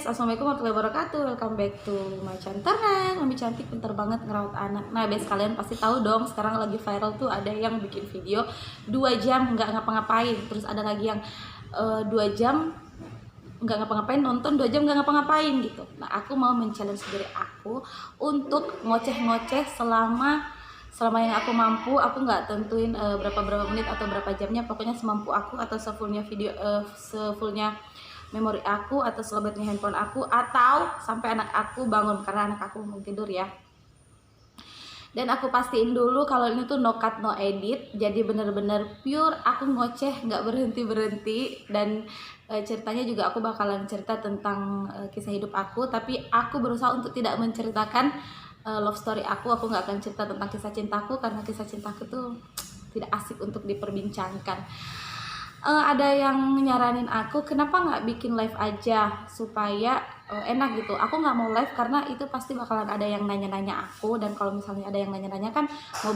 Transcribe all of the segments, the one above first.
assalamualaikum warahmatullahi wabarakatuh. Welcome back to my channel. Mami cantik pintar banget ngerawat anak. Nah, bes kalian pasti tahu dong, sekarang lagi viral tuh ada yang bikin video 2 jam nggak ngapa-ngapain, terus ada lagi yang 2 jam nggak ngapa-ngapain, nonton 2 jam nggak ngapa-ngapain gitu. Nah, aku mau men-challenge diri aku untuk ngoceh-ngoceh selama yang aku mampu. Aku nggak tentuin berapa menit atau berapa jamnya, pokoknya semampu aku atau sefullnya video, sefullnya memori aku atau selebetnya handphone aku, atau sampai anak aku bangun, karena anak aku mau tidur ya. Dan aku pastiin dulu kalau ini tuh no cut no edit, jadi bener-bener pure aku ngoceh nggak berhenti. Dan ceritanya juga aku bakalan cerita tentang kisah hidup aku, tapi aku berusaha untuk tidak menceritakan love story aku nggak akan cerita tentang kisah cintaku, karena kisah cintaku tuh tidak asik untuk diperbincangkan. Ada yang nyaranin aku kenapa nggak bikin live aja supaya enak gitu. Aku nggak mau live karena itu pasti bakalan ada yang nanya-nanya aku, dan kalau misalnya ada yang nanya-nanya kan mau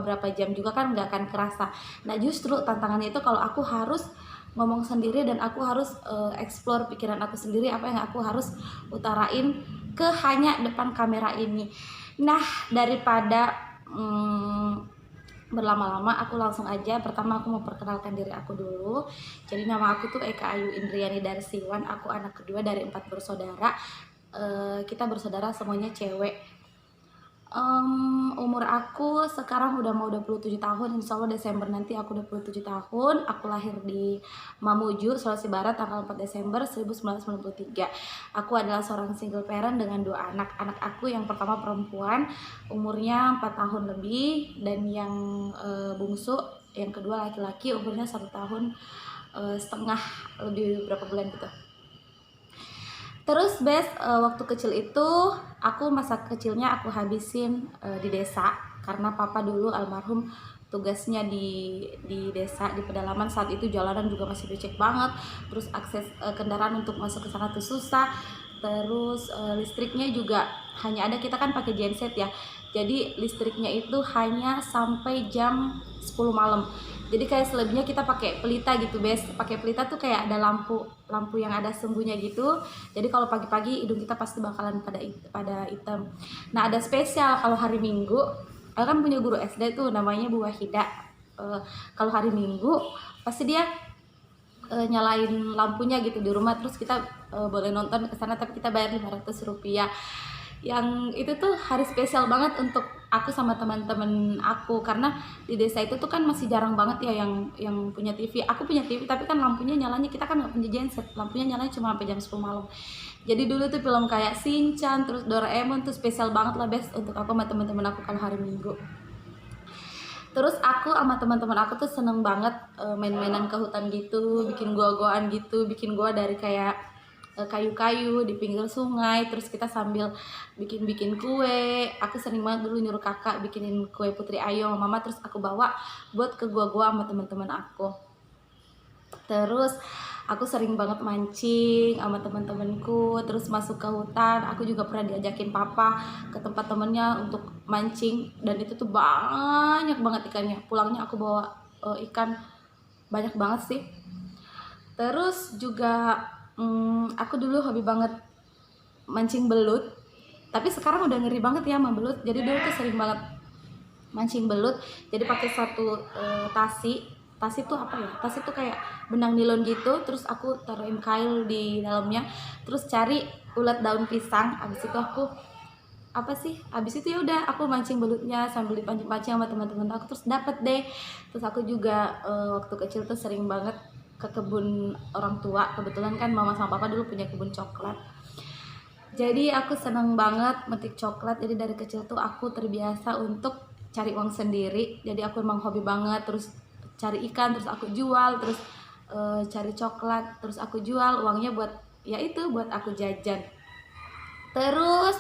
berapa jam juga kan nggak akan kerasa. Nah, justru tantangannya itu kalau aku harus ngomong sendiri dan aku harus explore pikiran aku sendiri, apa yang aku harus utarain ke hanya depan kamera ini. Nah, daripada berlama-lama, aku langsung aja. Pertama aku mau perkenalkan diri aku dulu. Jadi nama aku tuh Eka Ayu Indriani Darsiwan. Aku anak kedua dari 4 bersaudara. Kita bersaudara semuanya cewek. Umur aku sekarang udah mau 27 tahun. Insya Allah Desember nanti aku 27 tahun. Aku lahir di Mamuju, Sulawesi Barat tanggal 4 Desember 1993. Aku adalah seorang single parent dengan 2 anak. Anak aku yang pertama perempuan, umurnya 4 tahun lebih, dan yang bungsu yang kedua laki-laki, umurnya 1 tahun setengah, lebih berapa bulan gitu. Terus waktu kecil itu masa kecilnya aku habisin di desa, karena papa dulu almarhum tugasnya di desa, di pedalaman. Saat itu jalanan juga masih becek banget, terus akses kendaraan untuk masuk ke sana tuh susah. Terus listriknya juga hanya ada, kita kan pakai genset ya, jadi listriknya itu hanya sampai jam 10 malam. Jadi kayak selebihnya kita pakai pelita gitu, pakai pelita tuh kayak ada lampu yang ada sumbunya gitu. Jadi kalau pagi-pagi hidung kita pasti bakalan pada hitam. Nah, ada spesial kalau hari Minggu. Aku kan punya guru SD tuh namanya Bu Wahida. Kalau hari Minggu pasti dia nyalain lampunya gitu di rumah, terus kita boleh nonton ke sana, tapi kita bayar 500 rupiah. Yang itu tuh hari spesial banget untuk aku sama teman-teman aku, karena di desa itu tuh kan masih jarang banget ya yang punya TV. Aku punya TV tapi kan lampunya nyalanya, kita kan nggak punya genset, lampunya nyalanya cuma sampai jam 10 malam. Jadi dulu tuh film kayak Shinchan, terus Doraemon tuh spesial banget lah untuk aku sama teman-teman aku kalau hari Minggu. Terus aku sama teman-teman aku tuh seneng banget main-mainan ke hutan gitu, bikin gua-goaan gitu, bikin gua dari kayak kayu-kayu di pinggir sungai. Terus kita sambil bikin kue. Aku sering banget dulu nyuruh kakak bikinin kue Putri Ayo sama mama, terus aku bawa buat ke gua-gua sama teman-teman aku. Terus aku sering banget mancing sama teman-temanku, terus masuk ke hutan. Aku juga pernah diajakin papa ke tempat temennya untuk mancing, dan itu tuh banyak banget ikannya. Pulangnya aku bawa ikan banyak banget sih. Terus juga aku dulu hobi banget mancing belut, tapi sekarang udah ngeri banget ya sama belut. Jadi dulu tuh sering banget mancing belut. Jadi pakai satu tasi itu apa ya? Tasi itu kayak benang nilon gitu, terus aku taruhin kail di dalamnya, terus cari ulat daun pisang. Abis itu ya udah aku mancing belutnya sambil dipancing-pancing sama teman-teman aku, terus dapet deh. Terus aku juga waktu kecil tuh sering banget ke kebun orang tua. Kebetulan kan mama sama papa dulu punya kebun coklat, jadi aku seneng banget metik coklat. Jadi dari kecil tuh aku terbiasa untuk cari uang sendiri. Jadi aku emang hobi banget, terus cari ikan, terus aku jual, terus cari coklat, terus aku jual, uangnya buat buat aku jajan. Terus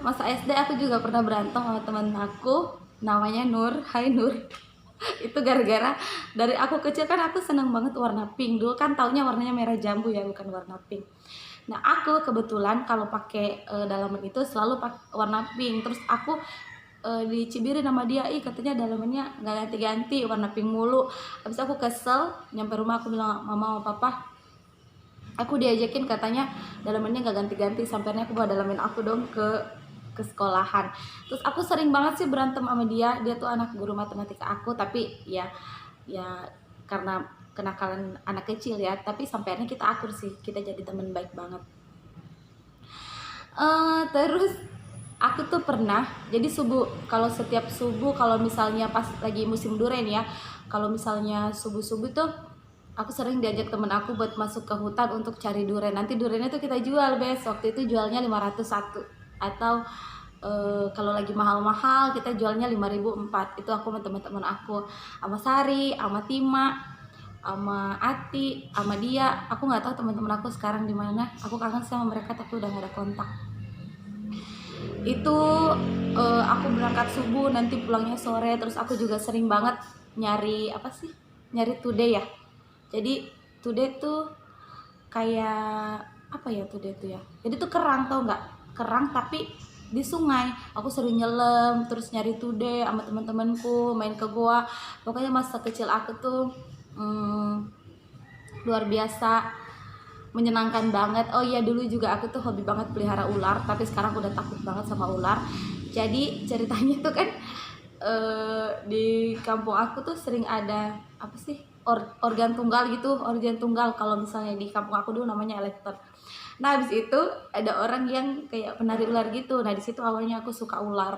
masa SD aku juga pernah berantem sama teman aku namanya Nur. Hai Nur. Itu gara-gara dari aku kecil kan aku seneng banget warna pink. Dulu kan taunya warnanya merah jambu ya, bukan warna pink. Nah, aku kebetulan kalau pakai dalaman itu selalu pakai warna pink. Terus aku dicibirin sama dia, katanya dalamannya nggak ganti-ganti, warna pink mulu. Habis aku kesel, nyampe rumah aku bilang mama sama papa, aku diajakin katanya dalamannya nggak ganti-ganti, sampainya aku bawa dalamin aku dong ke sekolahan. Terus aku sering banget sih berantem sama dia tuh anak guru matematika aku, tapi ya karena kenakalan anak kecil ya, tapi sampainya kita akur sih, kita jadi teman baik banget. Terus aku tuh pernah jadi kalau setiap subuh, kalau misalnya pas lagi musim durian ya, kalau misalnya subuh tuh aku sering diajak temen aku buat masuk ke hutan untuk cari durian. Nanti duriannya tuh kita jual, waktu itu jualnya 500 satu, atau kalau lagi mahal-mahal kita jualnya 5.000 4. Itu aku sama teman-teman aku, sama Sari, sama Tima, sama Ati, sama dia. Aku nggak tahu teman-teman aku sekarang di mana. Aku kangen sama mereka tapi udah nggak ada kontak. Itu aku berangkat subuh, nanti pulangnya sore. Terus aku juga sering banget nyari nyari today ya. Jadi today tuh kayak apa ya today tuh ya? Jadi tuh kerang, tau nggak? Kerang tapi di sungai. Aku sering nyelam terus nyari today sama teman-temanku, main ke goa. Pokoknya masa kecil aku tuh luar biasa menyenangkan banget. Oh iya, dulu juga aku tuh hobi banget pelihara ular, tapi sekarang udah takut banget sama ular. Jadi ceritanya tuh kan di kampung aku tuh sering ada organ tunggal gitu, organ tunggal kalau misalnya di kampung aku dulu namanya elektor. Nah habis itu ada orang yang kayak penari ular gitu. Nah di situ awalnya aku suka ular.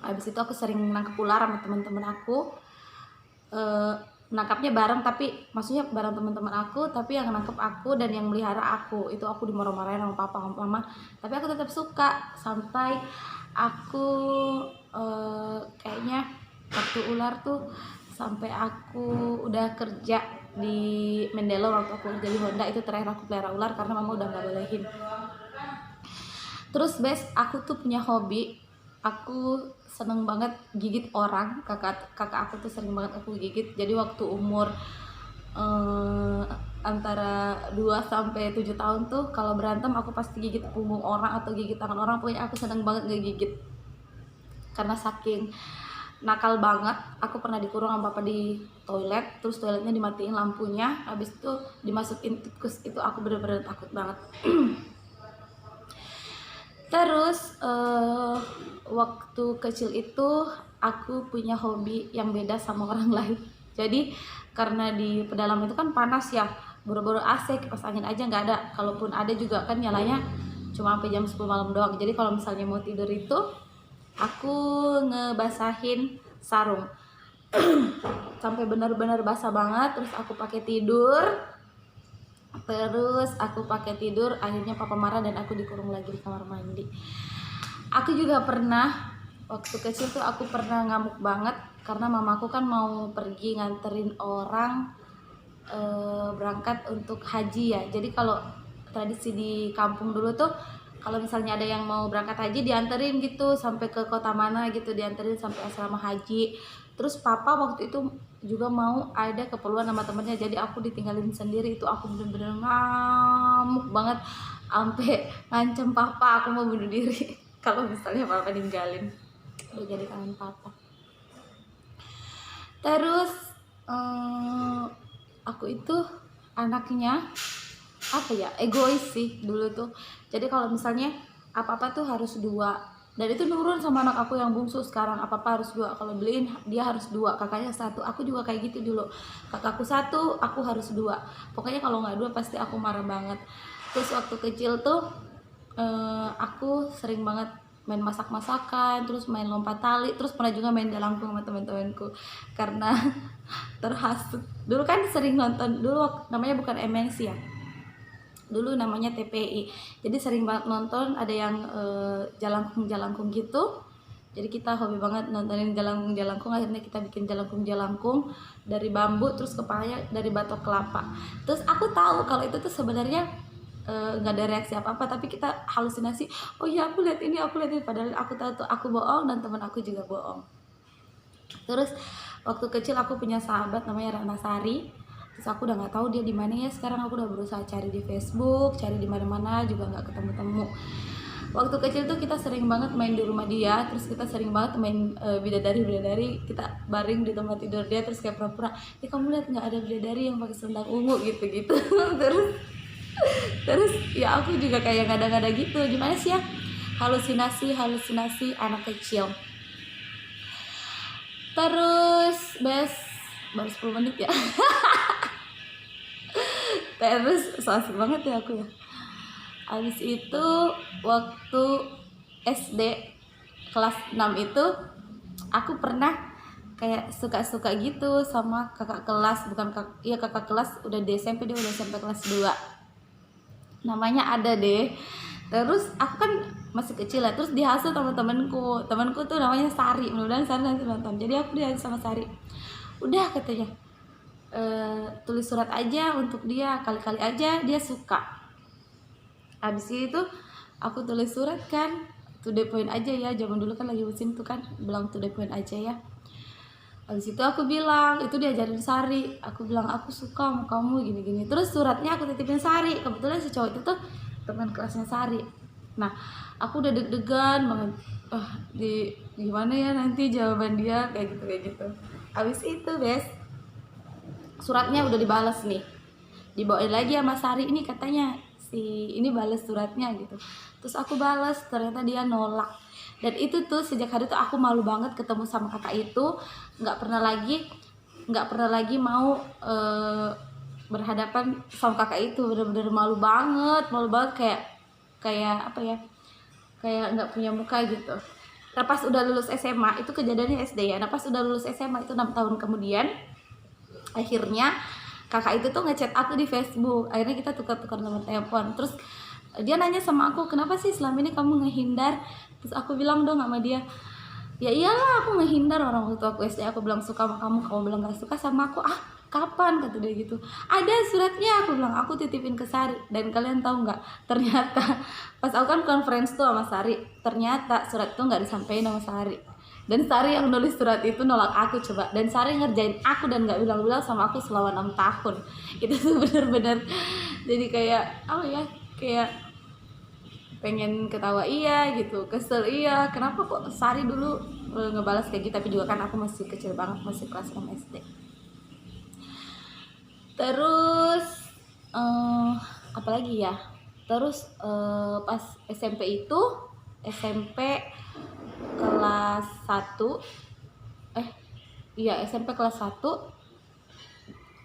Habis itu aku sering nangkep ular sama teman-teman aku. Nangkapnya bareng, tapi maksudnya bareng teman-teman aku, tapi yang nangkep aku dan yang melihara aku itu aku dimarah-marahin sama papa sama mama, tapi aku tetap suka sampai aku kayaknya waktu ular tuh sampai aku udah kerja di Mendello. Waktu aku kerja di Honda itu terakhir aku pelihara ular karena mama udah nggak bolehin. Terus aku tuh punya hobi, aku seneng banget gigit orang. Kakak aku tuh sering banget aku gigit. Jadi waktu umur antara 2 sampai 7 tahun tuh kalau berantem aku pasti gigit punggung orang atau gigit tangan orang. Pokoknya aku seneng banget ngegigit karena saking nakal banget. Aku pernah dikurung sama papa di toilet, terus toiletnya dimatiin lampunya, habis itu dimasukin tikus. Itu aku bener-bener takut banget. Terus waktu kecil itu aku punya hobi yang beda sama orang lain. Jadi karena di pedalaman itu kan panas ya, boro-boro AC, kipas angin aja nggak ada. Kalaupun ada juga kan nyalanya cuma sampai jam 10 malam doang. Jadi kalau misalnya mau tidur itu aku ngebasahin sarung sampai benar-benar basah banget. Terus aku pakai tidur. Akhirnya papa marah dan aku dikurung lagi di kamar mandi. Aku juga pernah waktu kecil tuh aku pernah ngamuk banget karena mamaku kan mau pergi nganterin orang berangkat untuk haji ya. Jadi kalau tradisi di kampung dulu tuh kalau misalnya ada yang mau berangkat haji dianterin gitu sampai ke kota mana gitu, dianterin sampai asrama haji. Terus papa waktu itu juga mau ada keperluan sama temennya, jadi aku ditinggalin sendiri. Itu aku bener-bener ngamuk banget sampai ngancem papa aku mau bunuh diri kalau misalnya papa ninggalin. Udah jadi kangen papa. Terus aku itu anaknya egois sih dulu tuh. Jadi kalau misalnya apa-apa tuh harus 2, dan itu nurun sama anak aku yang bungsu sekarang. Apa-apa harus 2, kalau beliin dia harus 2, kakaknya 1. Aku juga kayak gitu dulu, kakakku 1 aku harus 2. Pokoknya kalau nggak 2 pasti aku marah banget. Terus waktu kecil tuh aku sering banget main masak-masakan, terus main lompat tali, terus pernah juga main jalangkung sama teman-temanku karena terhasut. Dulu kan sering nonton, dulu namanya bukan MNC ya, dulu namanya TPI. Jadi sering banget nonton, ada yang jalangkung gitu. Jadi kita hobi banget nontonin jalangkung. Akhirnya kita bikin jalangkung dari bambu, terus kepalanya dari batok kelapa. Terus aku tahu kalau itu tuh sebenarnya nggak ada reaksi apa-apa, tapi kita halusinasi, oh iya aku lihat ini, padahal aku tahu tuh aku bohong dan teman aku juga bohong. Terus waktu kecil aku punya sahabat namanya Rana Sari. Terus aku udah nggak tahu dia di mana ya sekarang. Aku udah berusaha cari di Facebook, cari di mana-mana juga nggak ketemu-temu. Waktu kecil tuh kita sering banget main di rumah dia, terus kita sering banget main bidadari. Kita baring di tempat tidur dia, terus kayak pura-pura, kamu lihat nggak ada bidadari yang pakai selendang ungu gitu. Terus Terus ya aku juga kayak ngada-ngada gitu, gimana sih ya, halusinasi anak kecil. Terus baru 10 menit ya. Terus so asik banget ya aku ya. Habis itu waktu SD kelas 6 itu aku pernah kayak suka-suka gitu sama kakak kelas, bukan kakak kelas udah di SMP, dia udah SMP kelas 2. Namanya ada deh. Terus aku kan masih kecil ya, terus dihasut sama temanku tuh namanya Sari, mudah-mudahan Sari nanti nonton. Jadi aku dihasut sama Sari, udah katanya, tulis surat aja untuk dia, kali-kali aja dia suka. Habis itu aku tulis surat kan, to the point aja ya, zaman dulu kan lagi musim tuh kan, bilang to the point aja ya. Habis itu aku bilang, itu diajarin Sari, aku bilang aku suka sama kamu gini-gini. Terus suratnya aku titipin Sari, kebetulan si cowok itu tuh teman kelasnya Sari. Nah aku udah deg-degan banget, gimana ya nanti jawaban dia, kayak gitu. Habis itu suratnya udah dibalas nih, dibawain lagi sama Sari, ini katanya si ini balas suratnya gitu. Terus aku balas, ternyata dia nolak. Dan itu tuh sejak hari itu aku malu banget ketemu sama kakak itu, nggak pernah lagi mau berhadapan sama kakak itu. Bener-bener malu banget kayak apa ya, kayak nggak punya muka gitu. Nah pas udah lulus SMA, itu kejadiannya SD ya, nah pas udah lulus SMA itu 6 tahun kemudian, akhirnya kakak itu tuh ngechat aku di Facebook. Akhirnya kita tukar-tukar nomor telepon. Terus dia nanya sama aku, kenapa sih selama ini kamu ngehindar? Terus aku bilang dong sama dia, ya iyalah aku ngehindar, orang waktu aku SD aku bilang suka sama kamu bilang gak suka sama aku. Kapan? Kata dia gitu. Ada suratnya, aku bilang, aku titipin ke Sari. Dan kalian tahu nggak, ternyata pas aku kan conference tuh sama Sari, ternyata surat itu nggak disampaikan sama Sari. Dan Sari yang nulis surat itu nolak aku coba. Dan Sari ngerjain aku dan nggak bilang-bilang sama aku selama 6 tahun. Itu tuh bener-bener jadi kayak kayak pengen ketawa iya gitu, kesel iya, kenapa kok Sari dulu ngebalas kayak gitu. Tapi juga kan aku masih kecil banget, masih kelas 6 SD. Terus apalagi ya, terus pas SMP kelas 1 SMP kelas 1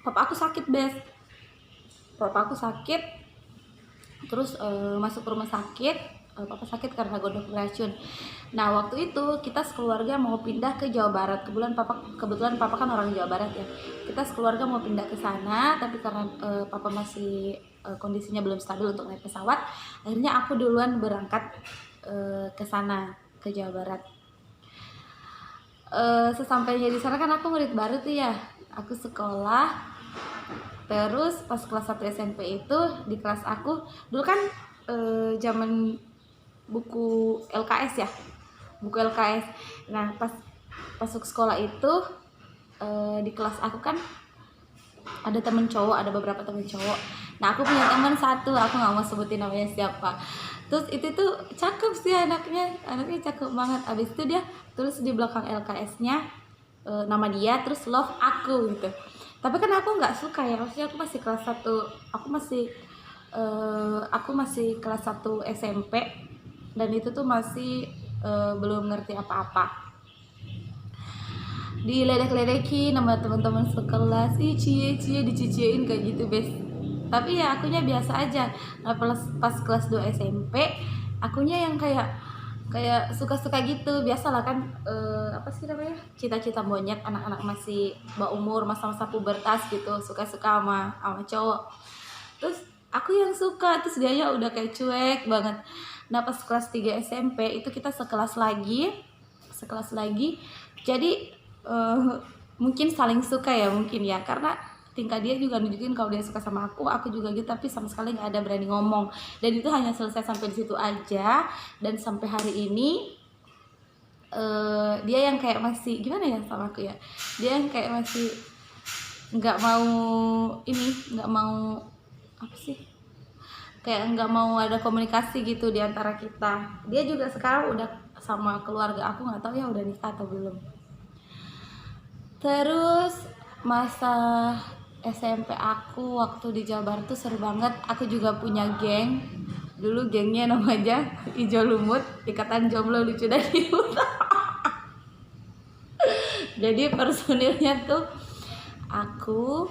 papa aku sakit. Terus masuk ke rumah sakit, papa sakit karena gondok racun. Nah waktu itu kita sekeluarga mau pindah ke Jawa Barat. Kebetulan papa kan orang Jawa Barat ya. Kita sekeluarga mau pindah ke sana, tapi karena papa masih kondisinya belum stabil untuk naik pesawat, akhirnya aku duluan berangkat ke sana, ke Jawa Barat. Sesampainya di sana kan aku murid baru tuh ya, aku sekolah. Terus pas kelas 1 SMP itu di kelas aku dulu kan zaman buku LKS ya, buku LKS. Nah pas masuk sekolah itu di kelas aku kan ada temen cowok, ada beberapa temen cowok. Nah aku punya teman satu, aku nggak mau sebutin namanya siapa. Terus itu tuh cakep sih anaknya cakep banget. Abis itu dia tulis di belakang LKS-nya nama dia, terus love aku gitu. Tapi kan aku nggak suka ya, maksudnya aku masih kelas 1, aku masih kelas 1 SMP, dan itu tuh masih belum ngerti apa-apa. Diledek-ledekin sama teman-teman sekelas, cie diciciein kayak gitu tapi ya akunya biasa aja. Nah pas kelas 2 SMP akunya yang kayak suka-suka gitu, biasalah kan apa sih namanya, cita-cita monyet anak-anak masih bawah umur, masa-masa pubertas gitu, suka-suka sama cowok. Terus aku yang suka, terus dianya udah kayak cuek banget. Nah pas kelas 3 SMP itu kita sekelas lagi, jadi mungkin saling suka ya, mungkin ya, karena tingkah dia juga nunjukin kalau dia suka sama aku juga gitu, tapi sama sekali nggak ada berani ngomong. Dan itu hanya selesai sampai di situ aja. Dan sampai hari ini dia yang kayak masih gimana ya sama aku ya, dia yang kayak masih nggak mau apa sih, kayak nggak mau ada komunikasi gitu di antara kita. Dia juga sekarang udah sama keluarga aku, nggak tahu ya udah nikah atau belum. Terus masa SMP aku waktu di Jawa Barat tuh seru banget. Aku juga punya geng. Dulu gengnya namanya Ijo Lumut, Ikatan Jomblo Lucu dan Imut. Jadi personilnya tuh aku,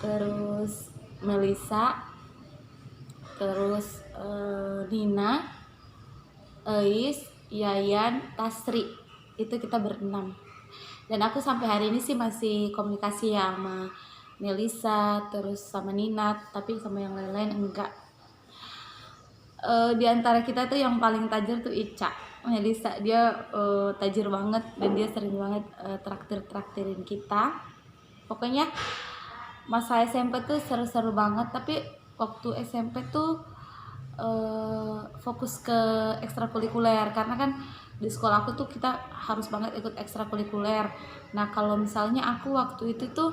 terus Melisa, terus Nina, Eis, Yayan, Tasri. Itu kita berenam. Dan aku sampai hari ini sih masih komunikasi ya sama Melisa, terus sama Nina, tapi sama yang lain-lain enggak. Di antara kita tuh yang paling tajir tuh Ica. Melisa dia tajir banget dan dia sering banget traktirin kita. Pokoknya masa SMP tuh seru-seru banget, tapi waktu SMP tuh fokus ke ekstrakurikuler karena kan di sekolah aku tuh kita harus banget ikut ekstrakurikuler. Nah kalau misalnya aku waktu itu tuh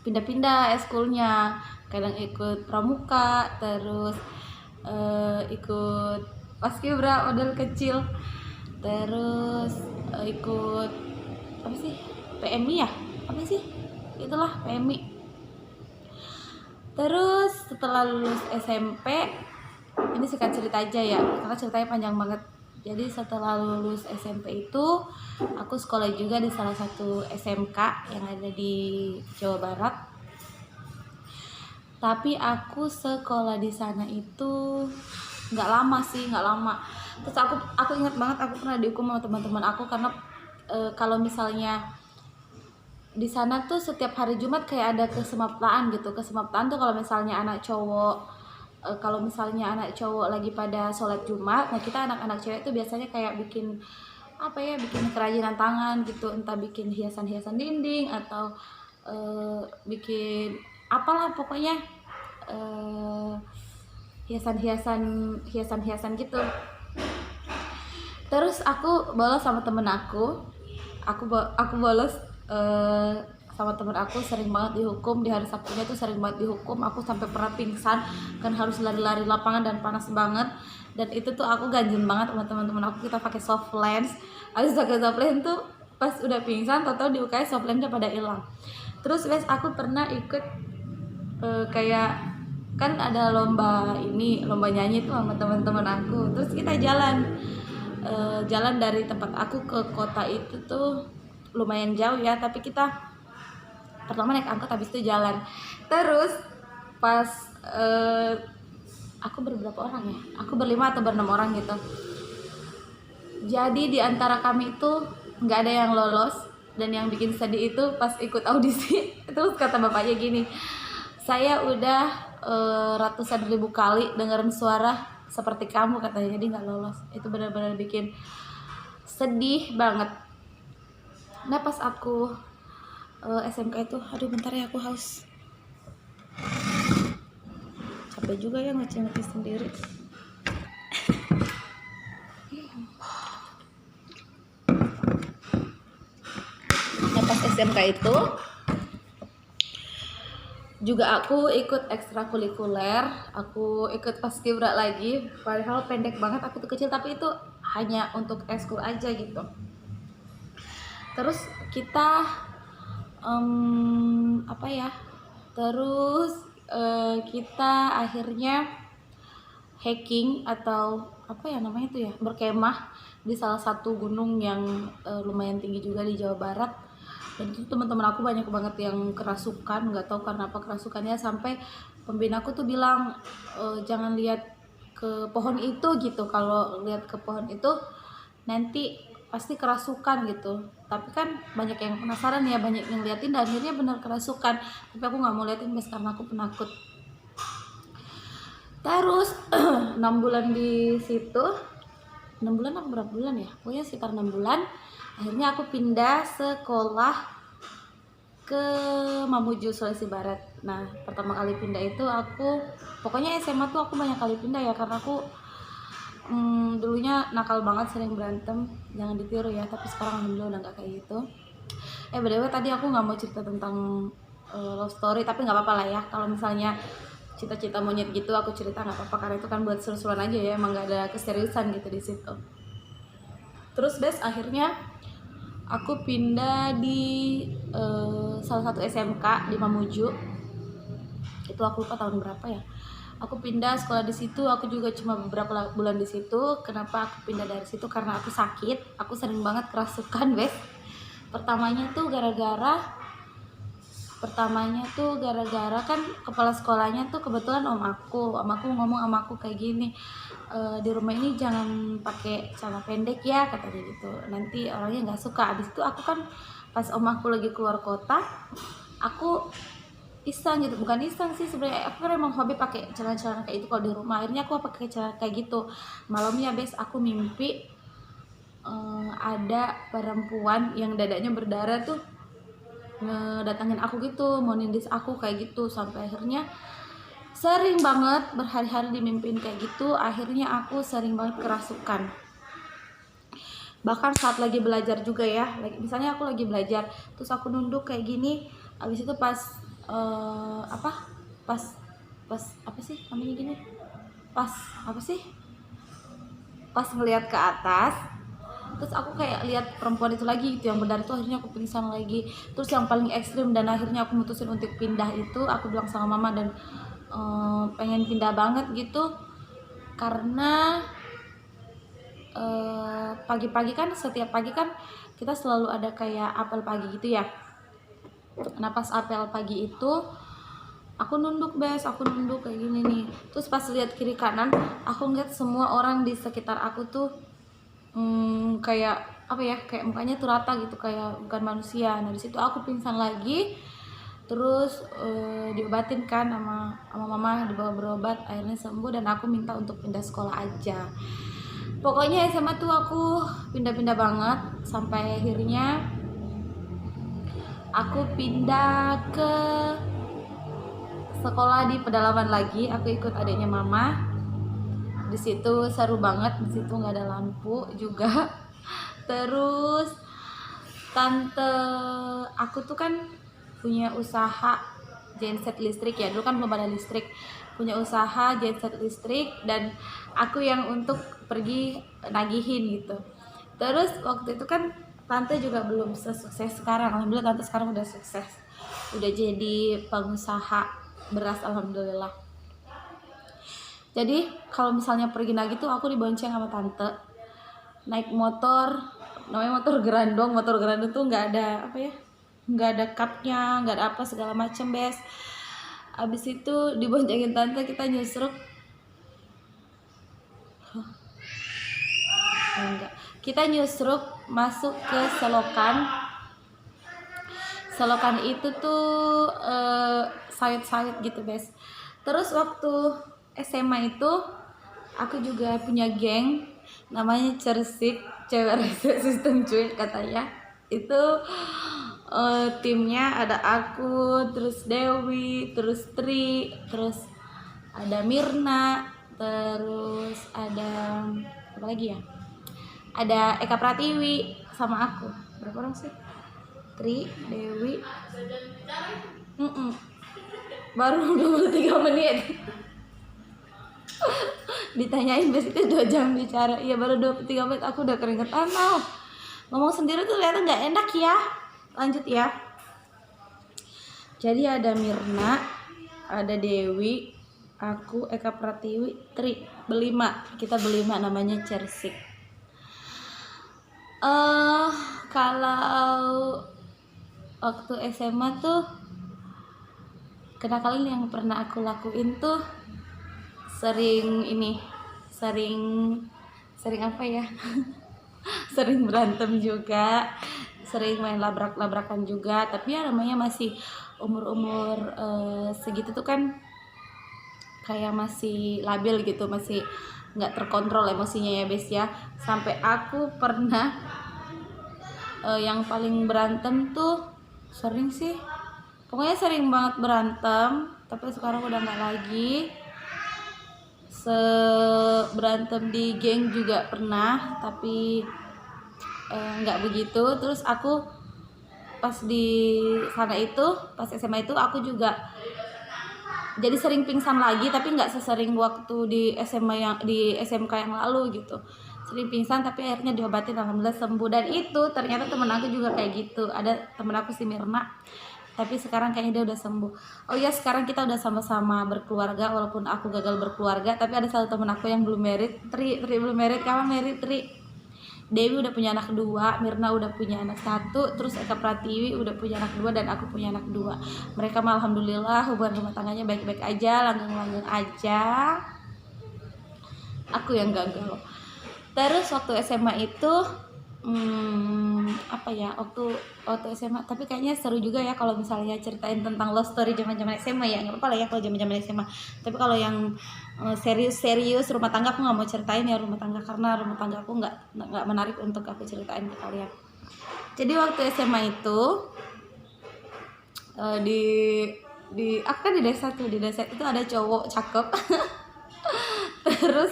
pindah-pindah eskulnya, kadang ikut pramuka, terus ikut paskibra model kecil, terus ikut apa sih, PMI ya, apa sih itulah PMI. Terus setelah lulus SMP, ini singkat cerita aja ya karena ceritanya panjang banget. Jadi setelah lulus SMP itu aku sekolah juga di salah satu SMK yang ada di Jawa Barat. Tapi aku sekolah di sana itu nggak lama. Terus aku ingat banget aku pernah dihukum sama teman-teman aku karena kalau misalnya di sana tuh setiap hari Jumat kayak ada kesemaptaan gitu. Kesemaptaan tuh kalau misalnya anak cowok lagi pada sholat Jumat, nah kita anak-anak cewek tuh biasanya kayak bikin bikin kerajinan tangan gitu, entah bikin hiasan-hiasan dinding atau bikin apalah pokoknya hiasan-hiasan gitu. Terus aku bolos sama temen aku bolos sama temen aku, sering banget dihukum di hari Sabtunya tuh, sering banget dihukum. Aku sampai pernah pingsan kan, harus lari-lari lapangan dan panas banget. Dan itu tuh aku ganjen banget sama teman-teman aku, kita pakai soft lens. Habis pakai soft lens tuh pas udah pingsan total di UKS soft lensnya pada hilang. Terus guys aku pernah ikut kayak kan ada lomba nyanyi tuh sama teman-teman aku. Terus kita jalan dari tempat aku ke kota itu tuh lumayan jauh ya, tapi kita pertama naik angkot, habis itu jalan. Terus pas aku berberapa orang ya? Aku berlima atau berenam orang gitu. Jadi di antara kami itu nggak ada yang lolos, dan yang bikin sedih itu pas ikut audisi. Terus kata bapaknya gini, saya udah ratusan ribu kali dengerin suara seperti kamu katanya, jadi nggak lolos. Itu benar-benar bikin sedih banget. Nah pas aku SMK itu, aduh bentar ya aku haus, capek juga ya ngeceh-ngeceh sendiri. Nah pas SMK itu juga aku ikut ekstrakurikuler, aku ikut paskibra lagi, padahal pendek banget, aku tuh kecil, tapi itu hanya untuk ekskul aja gitu. Terus kita kita akhirnya hiking atau berkemah di salah satu gunung yang lumayan tinggi juga di Jawa Barat. Dan itu teman-teman aku banyak banget yang kerasukan, nggak tahu karena apa kerasukannya, sampai pembina aku tuh bilang jangan lihat ke pohon itu gitu, kalau lihat ke pohon itu nanti pasti kerasukan gitu. Tapi kan banyak yang penasaran ya, banyak yang liatin dan akhirnya benar kerasukan, tapi aku nggak mau liatin guys karena aku penakut. Terus 6 bulan di situ, 6 bulan atau berapa bulan ya, pokoknya sekitar 6 bulan, akhirnya aku pindah sekolah ke Mamuju, Sulawesi Barat. Nah pertama kali pindah itu pokoknya SMA tuh aku banyak kali pindah ya, karena aku dulunya nakal banget, sering berantem, jangan ditiru ya, tapi sekarang alhamdulillah udah gak kayak gitu. By the way tadi aku nggak mau cerita tentang love story, tapi nggak apa-apa lah ya, kalau misalnya cita-cita monyet gitu aku cerita nggak apa-apa, karena itu kan buat seru-seruan aja ya, emang nggak ada keseriusan gitu di situ. Terus akhirnya aku pindah di salah satu SMK di Mamuju. Itu aku lupa tahun berapa ya. Aku pindah sekolah di situ, aku juga cuma beberapa bulan di situ. Kenapa aku pindah dari situ? Karena aku sakit, aku sering banget kerasukan, Bes. Pertamanya tuh gara-gara kan kepala sekolahnya tuh kebetulan om aku ngomong sama aku kayak gini, di rumah ini jangan pakai celana pendek ya, kata dia gitu, nanti orangnya nggak suka. Abis itu aku kan pas om aku lagi keluar kota, aku iseng gitu, bukan iseng sih sebenarnya, aku kan emang hobi pakai celana-celana kayak itu kalau di rumah. Akhirnya aku pakai celana kayak gitu. Malamnya Bes, aku mimpi ada perempuan yang dadanya berdarah tuh ngedatangin aku gitu, mau nindis aku kayak gitu. Sampai akhirnya sering banget berhari-hari dimimpiin kayak gitu. Akhirnya aku sering banget kerasukan. Bahkan saat lagi belajar juga ya, misalnya aku lagi belajar terus aku nunduk kayak gini, habis itu pas apa sih namanya gini, pas ngelihat ke atas, terus aku kayak lihat perempuan itu lagi gitu yang berdarah itu. Akhirnya aku pingsan lagi. Terus yang paling ekstrim dan akhirnya aku mutusin untuk pindah itu, aku bilang sama mama dan pengen pindah banget gitu, karena pagi-pagi kan, setiap pagi kan kita selalu ada kayak apel pagi gitu ya. Nah pas apel pagi itu aku nunduk Bes, aku nunduk kayak gini nih. Terus pas lihat kiri kanan, aku ngeliat semua orang di sekitar aku tuh kayak apa ya, kayak mukanya tuh rata gitu, kayak bukan manusia. Nah di situ aku pingsan lagi. Terus diobatin kan sama mama, dibawa berobat, akhirnya sembuh dan aku minta untuk pindah sekolah aja. Pokoknya SMA tuh aku pindah-pindah banget sampai akhirnya aku pindah ke sekolah di pedalaman lagi. Aku ikut adiknya mama. Di situ seru banget, di situ nggak ada lampu juga. Terus tante aku tuh kan punya usaha genset listrik ya, dulu kan belum ada listrik, punya usaha genset listrik dan aku yang untuk pergi nagihin gitu. Terus waktu itu kan tante juga belum sesukses sekarang, alhamdulillah tante sekarang udah sukses, udah jadi pengusaha beras alhamdulillah. Jadi kalau misalnya pergi nagih tuh aku dibonceng sama tante, naik motor, namanya motor gerandong. Motor gerandong tuh nggak ada apa ya, nggak ada cupnya, nggak ada apa segala macem Bes. Abis itu diboncengin tante, kita nyusruk kita nyusruk masuk ke selokan. Selokan itu tuh sawit-sawit gitu Bes. Terus waktu SMA itu aku juga punya geng namanya Cersik, cewek rese sistem cuy katanya. Itu timnya ada aku, terus Dewi, terus Tri, terus ada Mirna, terus ada apa lagi ya, ada Eka Pratiwi sama aku. Berapa orang sih? Tri, Dewi, baru 23 menit. Ditanyain Bes itu 2 jam bicara, iya baru 23 menit aku udah keringetan tau. Ngomong sendiri tuh ternyata nggak enak ya. Lanjut ya. Jadi ada Mirna, ada Dewi, aku, Eka Pratiwi, Tri, berlima. Kita berlima namanya Cersik. Kalau waktu SMA tuh kenakalan yang pernah aku lakuin tuh sering apa ya sering berantem juga, sering main labrak-labrakan juga. Tapi ya namanya masih umur segitu tuh kan kayak masih labil gitu, masih nggak terkontrol emosinya ya Bes ya. Sampai aku pernah yang paling berantem tuh pokoknya sering banget berantem, tapi sekarang udah nggak lagi. Berantem di geng juga pernah, tapi nggak begitu. Terus aku pas di sana itu, pas SMA itu aku juga jadi sering pingsan lagi, tapi nggak sesering waktu di SMA di SMK yang lalu gitu. sering pingsan tapi akhirnya diobatin, alhamdulillah sembuh. Dan itu ternyata temen aku juga kayak gitu, ada temen aku si Mirna, tapi sekarang kayaknya dia udah sembuh. Oh iya, sekarang kita udah sama-sama berkeluarga, walaupun aku gagal berkeluarga, tapi ada satu temen aku yang belum married. Tri belum married, kapan married Tri? Dewi udah punya anak 2, Mirna udah punya anak 1, terus Eka Pratiwi udah punya anak 2, dan aku punya anak 2. Mereka mah alhamdulillah hubungan rumah tangganya baik-baik aja, langgeng-langgeng aja. Aku yang gagal. Terus waktu SMA itu apa ya, waktu SMA, tapi kayaknya seru juga ya kalau misalnya ceritain tentang love story zaman-zaman SMA ya. Nggak apa-apa lah ya kalau zaman-zaman SMA, tapi kalau yang serius rumah tangga aku nggak mau ceritain ya rumah tangga, karena rumah tangga aku nggak menarik untuk aku ceritain ke kalian. Jadi waktu SMA itu aku kan di desa itu ada cowok cakep. Terus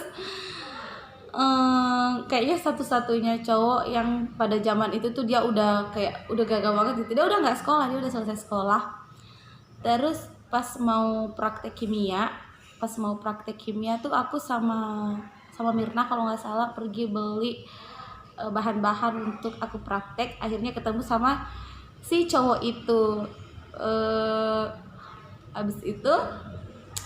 kayaknya satu-satunya cowok yang pada zaman itu tuh dia udah gagal banget gitu. Dia udah nggak sekolah, dia udah selesai sekolah. Terus pas mau praktek kimia tuh aku sama Mirna kalau nggak salah pergi beli bahan-bahan untuk aku praktek. Akhirnya ketemu sama si cowok itu. Abis itu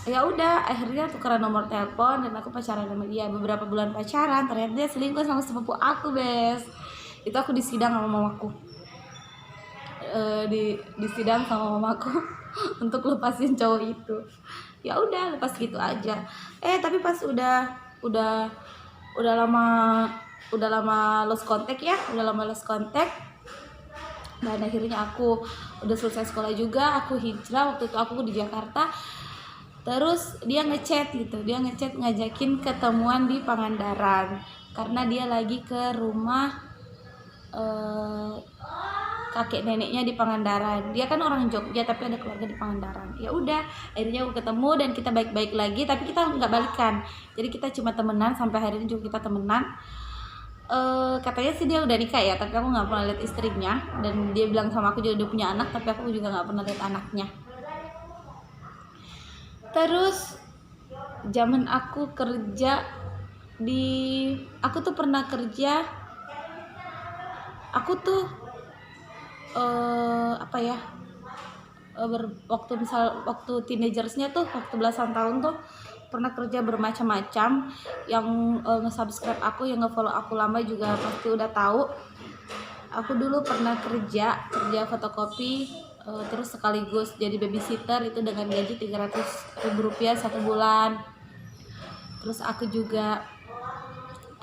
ya udah, akhirnya tukeran nomor telepon dan aku pacaran sama dia. Beberapa bulan pacaran ternyata dia selingkuh sama sepupu aku, Bes. Itu aku disidang sama mamaku, disidang sama mamaku untuk lepasin cowok itu. Ya udah, lepas gitu aja. Tapi pas udah lama lost contact ya, dan akhirnya aku udah selesai sekolah juga, aku hijrah. Waktu itu aku di Jakarta. Terus dia ngechat ngajakin ketemuan di Pangandaran karena dia lagi ke rumah kakek neneknya di Pangandaran. Dia kan orang Jogja tapi ada keluarga di Pangandaran. Ya udah, akhirnya aku ketemu dan kita baik-baik lagi, tapi kita nggak balikan. Jadi kita cuma temenan, sampai hari ini juga kita temenan. Katanya sih dia udah nikah ya, tapi aku nggak pernah lihat istrinya. Dan dia bilang sama aku juga udah punya anak, tapi aku juga nggak pernah lihat anaknya. Terus zaman aku kerja aku tuh pernah kerja, aku tuh waktu teenagersnya tuh, waktu belasan tahun tuh pernah kerja bermacam-macam. Yang nge-subscribe aku, yang nge-follow aku lama juga pasti udah tahu. Aku dulu pernah kerja fotokopi, terus sekaligus jadi babysitter, itu dengan gaji Rp300.000 1 bulan. Terus aku juga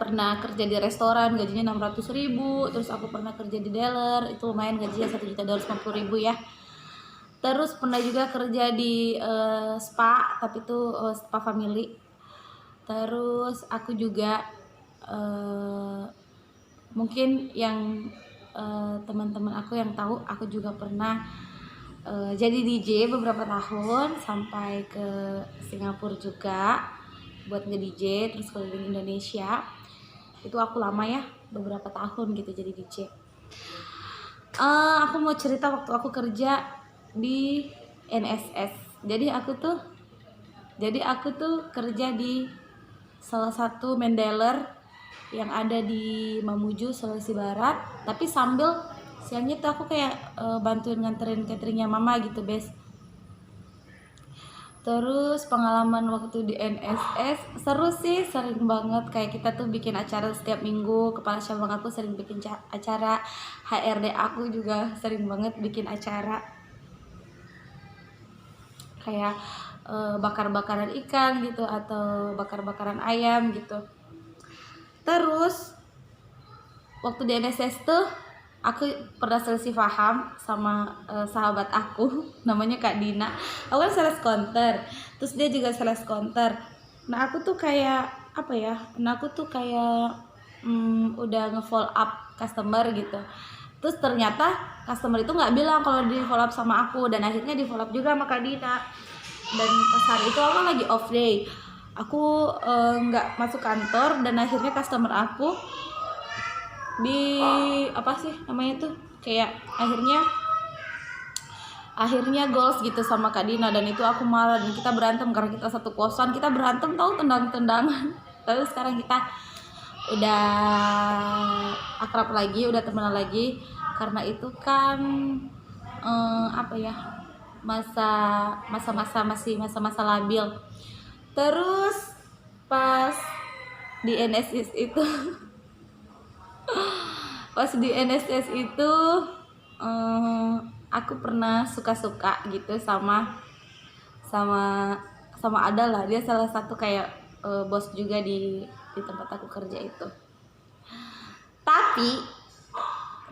pernah kerja di restoran, gajinya Rp600.000. Terus aku pernah kerja di dealer, itu lumayan gajinya Rp1.250.000 ya. Terus pernah juga kerja di spa, tapi itu spa family. Terus aku juga mungkin yang teman-teman aku yang tahu, aku juga pernah jadi DJ beberapa tahun, sampai ke Singapura juga buat nge-DJ, terus keliling Indonesia. Itu aku lama ya, beberapa tahun gitu jadi DJ. Aku mau cerita waktu aku kerja di NSS. Jadi aku tuh kerja di salah satu mendeler yang ada di Mamuju, Sulawesi Barat. Tapi sambil siangnya tuh aku kayak bantuin nganterin cateringnya mama gitu, Bes. Terus pengalaman waktu di NSS seru sih, sering banget. Kayak kita tuh bikin acara setiap minggu, kepala cabang aku sering bikin acara, HRD aku juga sering banget bikin acara kayak bakar-bakaran ikan gitu, atau bakar-bakaran ayam gitu. Terus waktu di NSS tuh aku pernah selisih paham sama sahabat aku namanya Kak Dina. Aku kan sales counter, terus dia juga sales counter. Nah aku tuh kayak udah nge-follow up customer gitu. Terus ternyata customer itu nggak bilang kalau di follow up sama aku, dan akhirnya di follow up juga sama Kak Dina. Dan pas hari itu aku lagi off day, aku nggak masuk kantor, dan akhirnya customer aku kayak akhirnya goals gitu sama Kak Dina, dan itu aku marah, dan kita berantem karena kita satu kosan, kita berantem tahu, tendang-tendangan. Terus sekarang kita udah akrab lagi, udah temenan lagi. Karena itu kan apa ya, masa-masa masih masa-masa labil. Terus pas di NSS itu pas di NSS itu aku pernah suka-suka gitu sama sama ada lah, dia salah satu kayak bos juga di tempat aku kerja itu.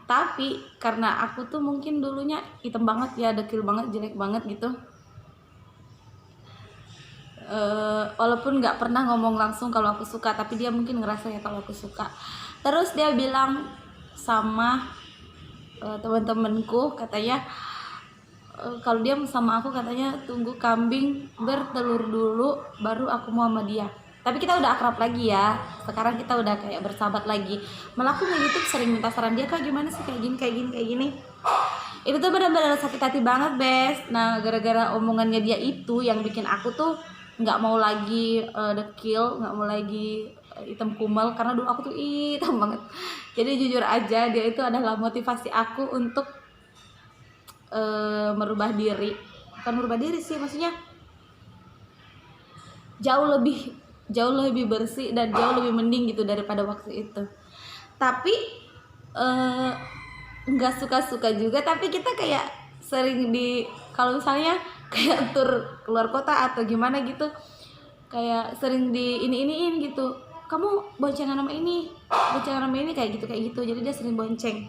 Tapi karena aku tuh mungkin dulunya hitam banget ya, dekil banget, jelek banget gitu. Walaupun nggak pernah ngomong langsung kalau aku suka, tapi dia mungkin ngerasa ya kalau aku suka. Terus dia bilang sama teman-temanku, katanya kalau dia sama aku katanya tunggu kambing bertelur dulu baru aku mau sama dia. Tapi kita udah akrab lagi ya, sekarang kita udah kayak bersahabat lagi. Malah aku nge-YouTube sering minta saran dia, Kak gimana sih kayak gini. Itu tuh benar-benar sakit hati banget, Bes. Nah, gara-gara omongannya dia itu yang bikin aku tuh nggak mau lagi dekil, nggak mau lagi hitam kumel, karena dulu aku tuh hitam banget. Jadi jujur aja dia itu adalah motivasi aku untuk merubah diri. Bukan merubah diri sih, maksudnya jauh lebih bersih dan jauh lebih mending gitu daripada waktu itu. Tapi nggak suka-suka juga, tapi kita kayak sering kalau misalnya kayak tur keluar kota atau gimana gitu, kayak sering iniin gitu, kamu boncengan sama ini kayak gitu. Jadi dia sering bonceng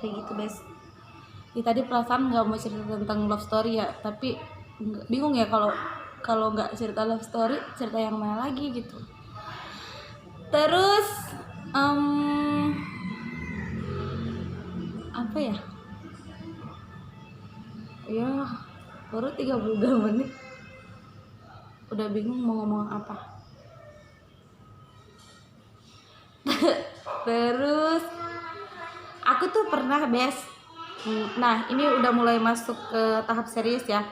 kayak gitu, Bes. Tadi perasaan nggak mau cerita tentang love story ya, tapi bingung ya kalau nggak cerita love story, cerita yang mana lagi gitu. Terus apa ya baru 32 menit udah bingung mau ngomong apa. Terus aku tuh pernah, Bes, nah ini udah mulai masuk ke tahap serius ya.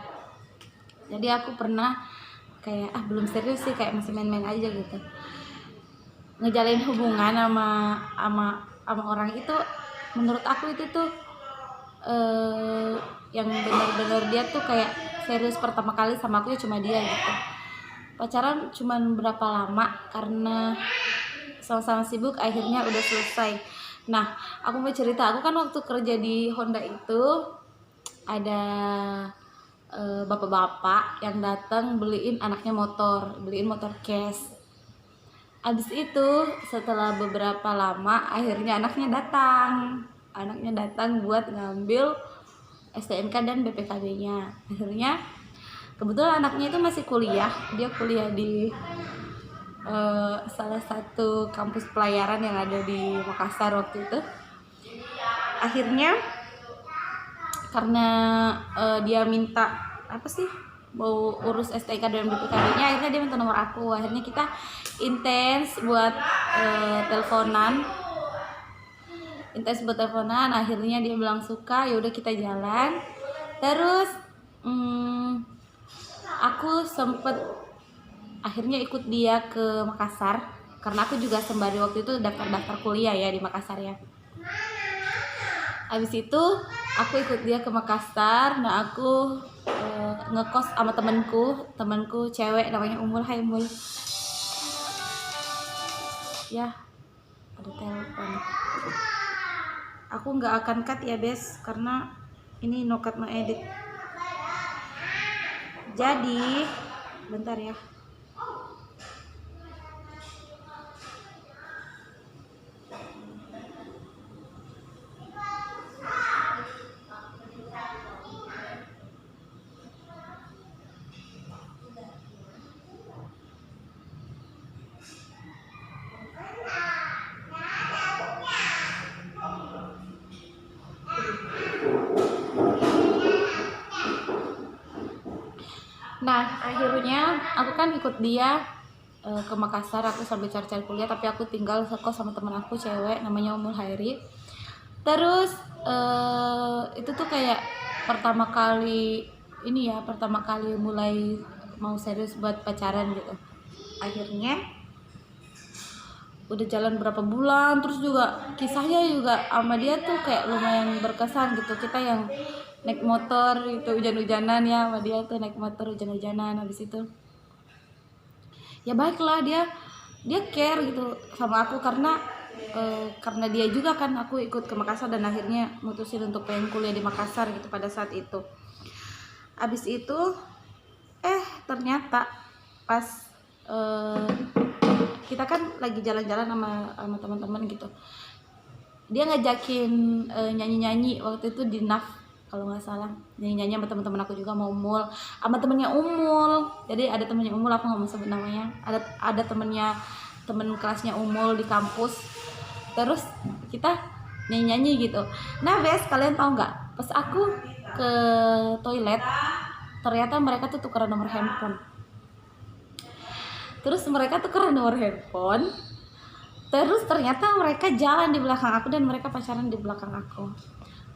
Jadi aku pernah kayak belum serius sih, kayak masih main-main aja gitu, ngejalin hubungan sama orang itu. Menurut aku itu tuh yang benar-benar dia tuh kayak serius pertama kali sama aku ya cuma dia gitu. Pacaran cuman berapa lama karena sama-sama sibuk, akhirnya udah selesai. Nah, aku mau cerita, aku kan waktu kerja di Honda itu ada bapak-bapak yang datang beliin anaknya beliin motor cash. Abis itu setelah beberapa lama akhirnya anaknya datang buat ngambil STNK dan BPKB-nya. Akhirnya kebetulan anaknya itu masih kuliah, dia kuliah di salah satu kampus pelayaran yang ada di Makassar waktu itu. Akhirnya karena dia minta mau urus STNK dan BPKB-nya, akhirnya dia minta nomor aku. Akhirnya kita intens buat teleponan. Akhirnya dia bilang suka, yaudah kita jalan. Terus aku sempet akhirnya ikut dia ke Makassar, karena aku juga sembari waktu itu daftar kuliah ya di Makassar ya. Habis itu aku ikut dia ke Makassar. Nah, aku ngekos sama temanku cewek namanya Umul. Hai Umul. Ya, ada telepon. Aku nggak akan cut ya, Bes, karena ini no cut no edit. Jadi bentar ya. Nah, akhirnya aku kan ikut dia ke Makassar. Aku sambil cari-cari kuliah, tapi aku tinggal sekos sama teman aku cewek namanya Umul Hairi. Terus itu tuh kayak pertama kali mulai mau serius buat pacaran gitu. Akhirnya udah jalan berapa bulan, terus juga kisahnya juga sama dia tuh kayak lumayan berkesan gitu. Kita yang naik motor itu hujan-hujanan ya, sama dia tuh naik motor hujan-hujanan. Habis itu ya baiklah, dia care gitu sama aku karena dia juga kan aku ikut ke Makassar dan akhirnya mutusin untuk pengen kuliah di Makassar gitu pada saat itu. Habis itu ternyata pas kita kan lagi jalan-jalan sama teman-teman gitu, dia ngajakin nyanyi-nyanyi waktu itu di NAF kalau nggak salah, nyanyi-nyanyi sama teman-teman aku juga, mau Umul sama temennya Umul. Jadi ada temennya Umul, aku nggak mau sebut namanya, ada temen kelasnya Umul di kampus, terus kita nyanyi-nyanyi gitu. Nah Bes, kalian tahu nggak, pas aku ke toilet ternyata mereka tuh tukeran nomor handphone. Terus ternyata mereka jalan di belakang aku dan mereka pacaran di belakang aku.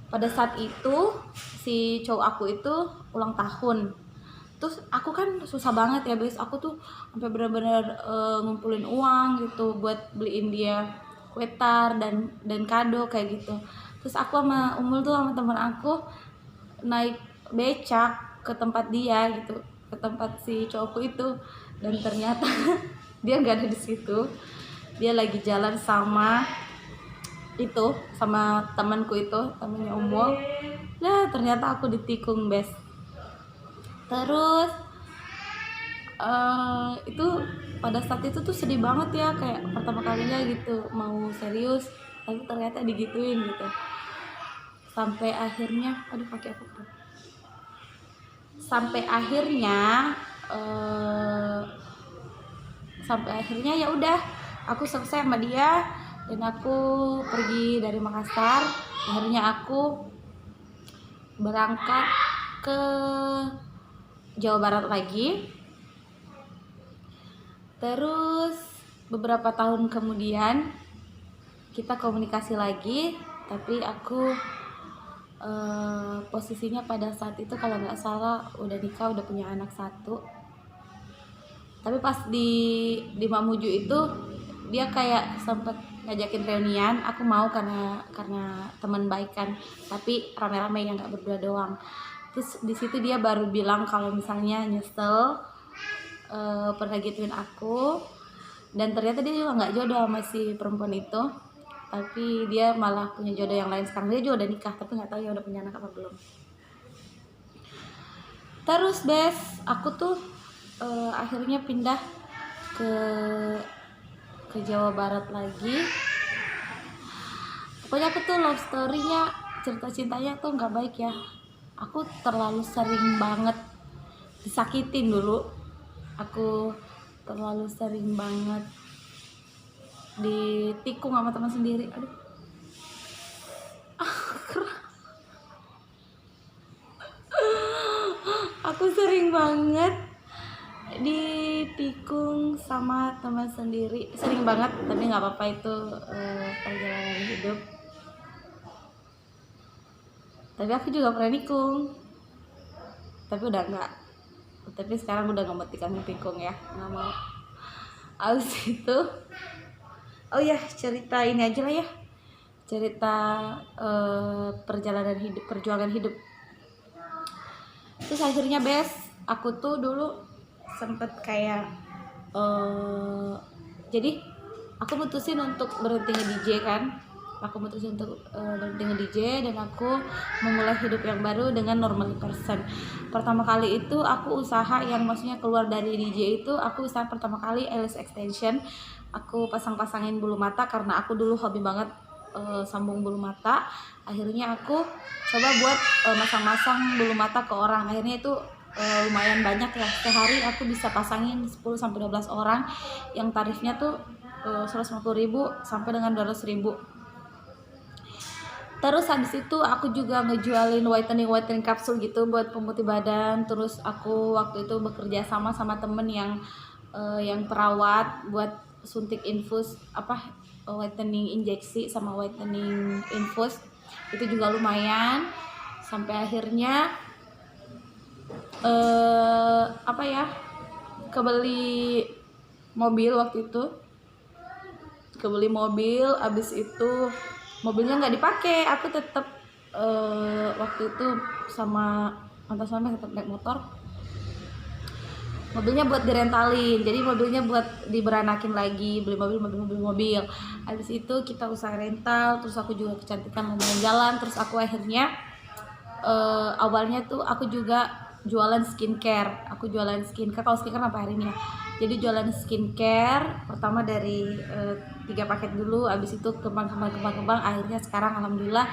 Pada saat itu si cowok aku itu ulang tahun. Terus aku kan susah banget ya Bes, aku tuh sampai benar-benar ngumpulin uang gitu buat beliin dia kue tar dan kado kayak gitu. Terus aku sama Umul tuh sama teman aku naik becak ke tempat dia gitu, ke tempat si cowokku itu, dan ternyata dia nggak ada di situ. Dia lagi jalan sama temanku itu, temennya Umul. Nah ternyata aku ditikung Bes. Terus itu pada saat itu tuh sedih banget ya, kayak pertama kalinya gitu mau serius tapi ternyata digituin gitu. Sampai akhirnya ya udah aku selesai sama dia dan aku pergi dari Makassar. Akhirnya aku berangkat ke Jawa Barat lagi. Terus beberapa tahun kemudian kita komunikasi lagi, tapi aku posisinya pada saat itu kalau nggak salah udah nikah, udah punya anak 1. Tapi pas di Mamuju itu dia kayak sempet ngajakin reunian, aku mau karena teman baik kan, tapi rame-rame yang nggak berdua doang. Terus di situ dia baru bilang kalau misalnya nyesel pernah gituin aku, dan ternyata dia juga nggak jodoh sama si perempuan itu, tapi dia malah punya jodoh yang lain sekarang. Dia juga udah nikah tapi nggak tahu ya udah punya anak apa belum. Terus Bes, aku tuh akhirnya pindah ke Jawa Barat lagi. Pokoknya aku tuh love story-nya, cerita cintanya tuh nggak baik ya. Aku terlalu sering banget disakitin dulu. Aku terlalu sering banget ditikung sama teman sendiri. Aduh, aku sering banget ditikung sama teman sendiri, sering banget, tapi nggak apa-apa, itu perjalanan hidup. Tapi aku juga pernah nikung, tapi udah enggak. Tapi sekarang udah nggak mau tikung ya, nggak mau. Abis itu oh ya, cerita ini aja lah ya, cerita perjuangan hidup. Terus akhirnya Bes, aku tuh dulu sempet kayak jadi aku mutusin untuk berhenti nge-DJ kan. Aku mutusin untuk berhenti nge-DJ dan aku memulai hidup yang baru dengan normal person. Pertama kali itu aku usaha yang maksudnya keluar dari DJ itu, aku usaha pertama kali eyelash extension. Aku pasang-pasangin bulu mata karena aku dulu hobi banget sambung bulu mata. Akhirnya aku coba buat masang-masang bulu mata ke orang. Akhirnya itu lumayan banyak ya, sehari aku bisa pasangin 10-12 orang yang tarifnya tuh 150.000 sampai dengan 200.000. Terus habis itu aku juga ngejualin whitening capsule gitu buat pemutih badan. Terus aku waktu itu bekerja sama temen yang perawat buat suntik infus whitening injeksi sama whitening infus. Itu juga lumayan. Sampai akhirnya kebeli mobil waktu itu. kebeli mobil. Abis itu mobilnya nggak dipakai, aku tetap waktu itu sama mantan suami tetap naik motor. Mobilnya buat direntalin, jadi mobilnya buat diberanakin lagi, beli mobil. Habis itu kita usaha rental, terus aku juga kecantikan mau jalan. Terus aku akhirnya awalnya tuh aku juga jualan skincare. Kalau skincare apa hari ini ya, jadi jualan skincare pertama dari 3 paket dulu. Habis itu kembang. Akhirnya sekarang alhamdulillah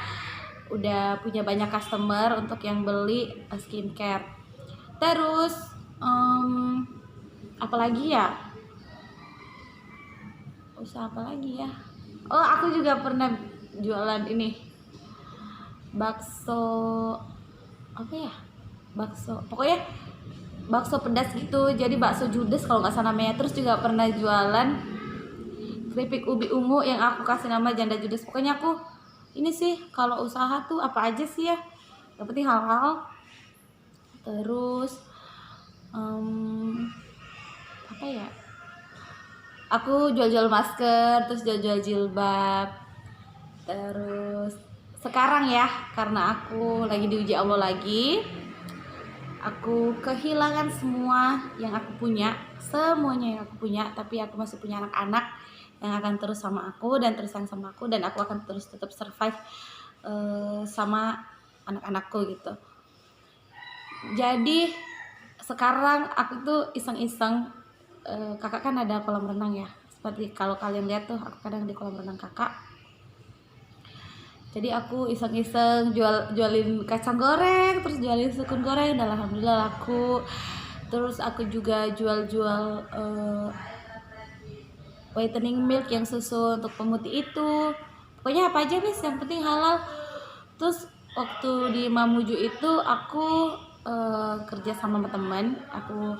udah punya banyak customer untuk yang beli skincare. Terus apalagi ya, usaha apa lagi ya, oh aku juga pernah jualan ini bakso, apa ya, pokoknya bakso pedas gitu, jadi bakso judes kalau nggak salah namanya. Terus juga pernah jualan keripik ubi ungu yang aku kasih nama janda judes. Pokoknya aku ini sih kalau usaha tuh apa aja sih ya, yang penting halal. Terus apa ya, aku jual-jual masker, terus jual-jual jilbab. Terus sekarang ya, karena aku lagi diuji Allah lagi, aku kehilangan semua yang aku punya, semuanya yang aku punya, tapi aku masih punya anak-anak yang akan terus sama aku dan terus sayang sama aku, dan aku akan terus tetap survive sama anak-anakku gitu. Jadi sekarang aku tuh iseng-iseng, kakak kan ada kolam renang ya, seperti kalau kalian lihat tuh aku kadang di kolam renang kakak. Jadi aku iseng-iseng jualin kacang goreng, terus jualin sukun goreng, dan alhamdulillah laku. Terus aku juga jual-jual whitening milk, yang susu untuk pemutih itu. Pokoknya apa aja guys, yang penting halal. Terus waktu di Mamuju itu aku kerja sama teman, aku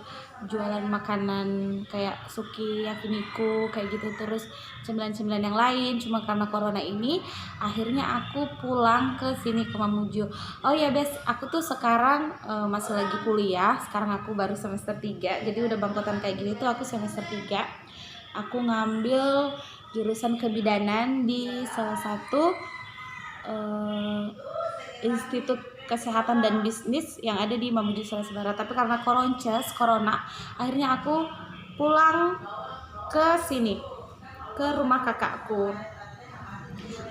jualan makanan kayak suki, yakiniku kayak gitu, terus cemilan-cemilan yang lain. Cuma karena corona ini akhirnya aku pulang ke sini ke Mamuju. Oh ya bes, aku tuh sekarang masih lagi kuliah. Sekarang aku baru semester 3, jadi udah bangkotan kayak gini tuh aku semester 3. Aku ngambil jurusan kebidanan di salah satu institut kesehatan dan bisnis yang ada di Mamuju, Sulawesi Barat. Tapi karena corona, akhirnya aku pulang ke sini, ke rumah kakakku,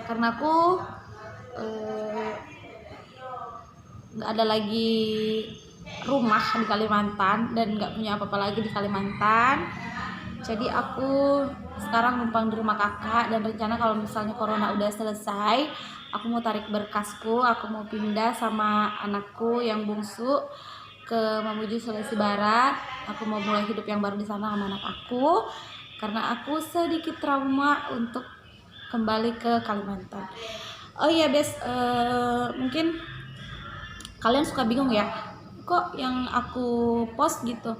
karena aku nggak ada lagi rumah di Kalimantan dan nggak punya apa-apa lagi di Kalimantan. Jadi aku sekarang numpang di rumah kakak, dan rencana kalau misalnya corona udah selesai, aku mau tarik berkasku, aku mau pindah sama anakku yang bungsu ke Mamuju, Sulawesi Barat. Aku mau mulai hidup yang baru di sana sama anak aku, karena aku sedikit trauma untuk kembali ke Kalimantan. Oh iya bes, mungkin kalian suka bingung ya, kok yang aku post gitu,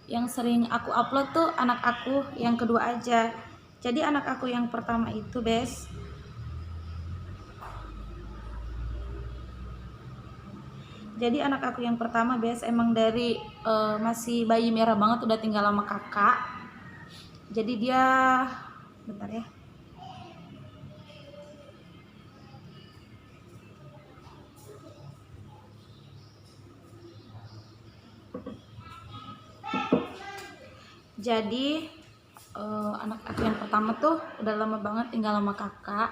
yang sering aku upload tuh anak aku yang kedua aja. Jadi anak aku yang pertama itu bes, emang dari masih bayi merah banget udah tinggal sama kakak. Jadi dia, bentar ya, jadi anak aku yang pertama tuh udah lama banget tinggal sama kakak.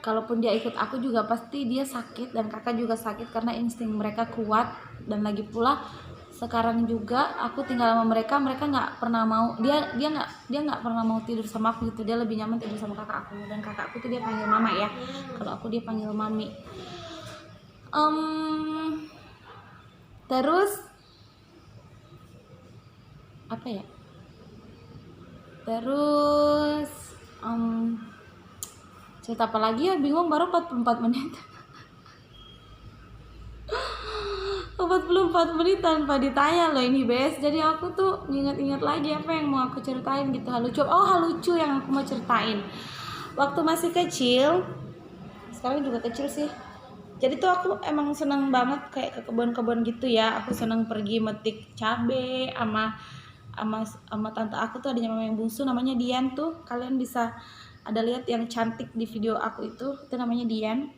Kalaupun dia ikut aku juga pasti dia sakit, dan kakak juga sakit karena insting mereka kuat. Dan lagi pula sekarang juga aku tinggal sama mereka nggak pernah mau, dia nggak pernah mau tidur sama aku gitu. Dia lebih nyaman tidur sama kakak aku, dan kakak aku tuh dia panggil mama ya, kalau aku dia panggil mami. Terus apa ya, terus cerita apa lagi ya, bingung, baru 44 menit 44 menit tanpa ditanya loh ini bes. Jadi aku tuh ingat-ingat lagi apa yang mau aku ceritain gitu, hal lucu yang aku mau ceritain. Waktu masih kecil, sekarang juga kecil sih, jadi tuh aku emang seneng banget kayak ke kebun-kebun gitu ya. Aku seneng pergi metik cabe sama sama tante aku tuh adanya mama yang bungsu namanya Dian tuh. Kalian bisa ada lihat yang cantik di video aku itu namanya Dian.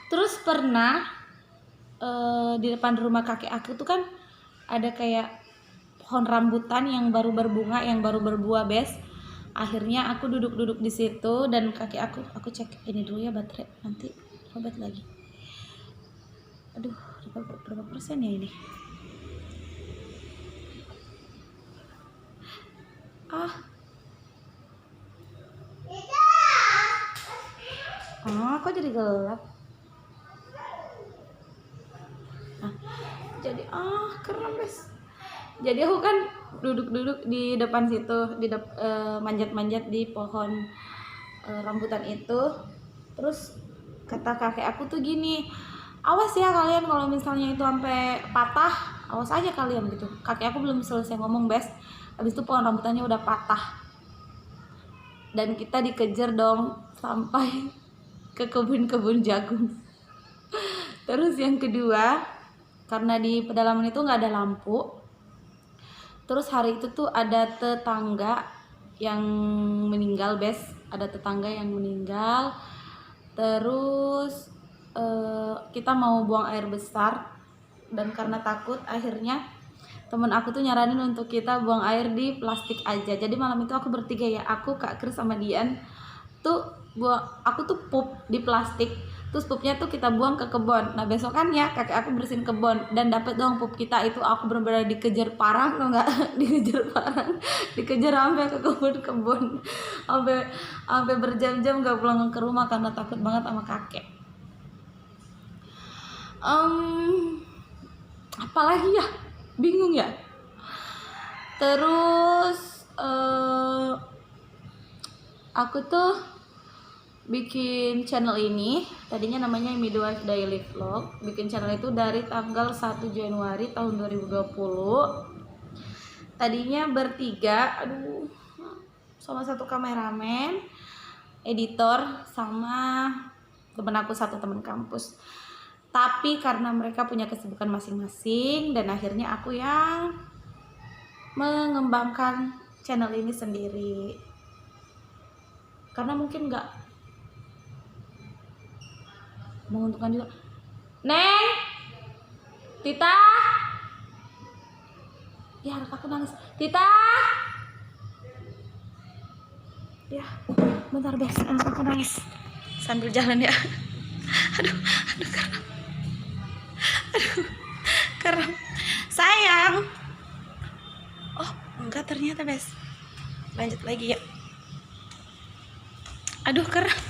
Terus pernah di depan rumah kakek aku tuh kan ada kayak pohon rambutan yang baru berbunga, yang baru berbuah, Bes. Akhirnya aku duduk-duduk di situ dan kakek aku cek ini dulu ya baterai, nanti lowbat lagi. Aduh, berapa persen ya ini? Kok jadi gelap? Jadi keren, Bes. Jadi aku kan duduk-duduk di depan situ, manjat-manjat di pohon rambutan itu. Terus kata kakek aku tuh gini, awas ya kalian kalau misalnya itu sampai patah, awas aja kalian gitu. Kakek aku belum selesai ngomong, Bes, habis itu pohon rambutannya udah patah dan kita dikejar dong sampai ke kebun-kebun jagung. Terus yang kedua, karena di pedalaman itu nggak ada lampu, terus hari itu tuh ada tetangga yang meninggal, Bes. Ada tetangga yang meninggal. Terus kita mau buang air besar, dan karena takut akhirnya temen aku tuh nyaranin untuk kita buang air di plastik aja. Jadi malam itu aku bertiga ya, aku, Kak Kris sama Dian tuh aku tuh pup di plastik. Terus pupnya tuh kita buang ke kebun. Nah besokannya kakek aku bersihin kebun dan dapet dong pup kita itu. Aku benar-benar dikejar parang, tuh nggak dikejar parang, dikejar sampai ke kebun-kebun, sampai berjam-jam nggak pulang ke rumah karena takut banget sama kakek. Apalagi ya, bingung ya. Terus aku tuh bikin channel ini, tadinya namanya Midwife Daily Vlog. Bikin channel itu dari tanggal 1 Januari tahun 2020. Tadinya bertiga, sama satu kameramen, editor, sama temen aku satu temen kampus. Tapi karena mereka punya kesibukan masing-masing, dan akhirnya aku yang mengembangkan channel ini sendiri. Karena mungkin nggak menguntungkan juga. Neng, Tita, ya anak aku nangis. Tita, ya bentar, Bes, anak aku nangis sambil jalan ya. aduh keram sayang. Oh enggak, ternyata, Bes, lanjut lagi ya. Aduh keram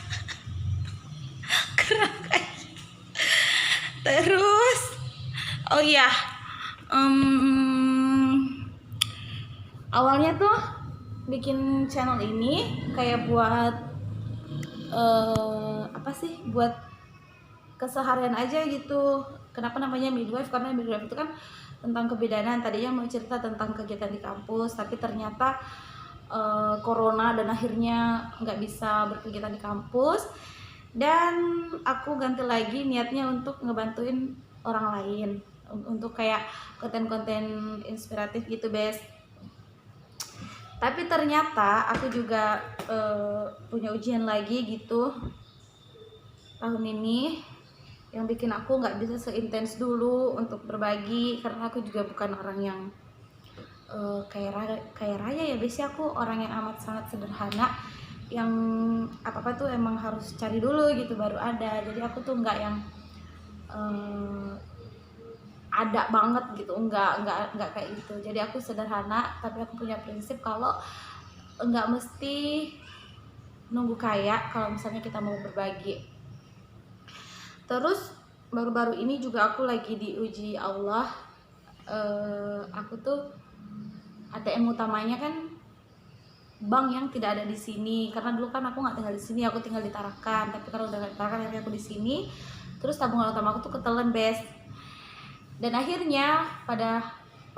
terus oh iya, awalnya tuh bikin channel ini kayak buat apa sih, buat keseharian aja gitu. Kenapa namanya midwife? Karena midwife itu kan tentang kebidanan. Tadinya mau cerita tentang kegiatan di kampus, tapi ternyata corona dan akhirnya nggak bisa berkegiatan di kampus. Dan aku ganti lagi niatnya untuk ngebantuin orang lain, untuk kayak konten-konten inspiratif gitu, Bes. Tapi ternyata aku juga punya ujian lagi gitu tahun ini, yang bikin aku nggak bisa seintens dulu untuk berbagi, karena aku juga bukan orang yang kaya raya ya, biasanya aku orang yang amat sangat sederhana, yang apa-apa tuh emang harus cari dulu gitu baru ada. Jadi aku tuh nggak yang ada banget gitu, nggak kayak gitu. Jadi aku sederhana, tapi aku punya prinsip kalau nggak mesti nunggu kaya kalau misalnya kita mau berbagi. Terus baru-baru ini juga aku lagi diuji Allah. Aku tuh ATM utamanya kan bank yang tidak ada di sini, karena dulu kan aku nggak tinggal di sini, aku tinggal di Tarakan. Tapi kalau udah di Tarakan akhirnya aku di sini. Terus tabungan utama aku tuh ketelan, Bes. Dan akhirnya pada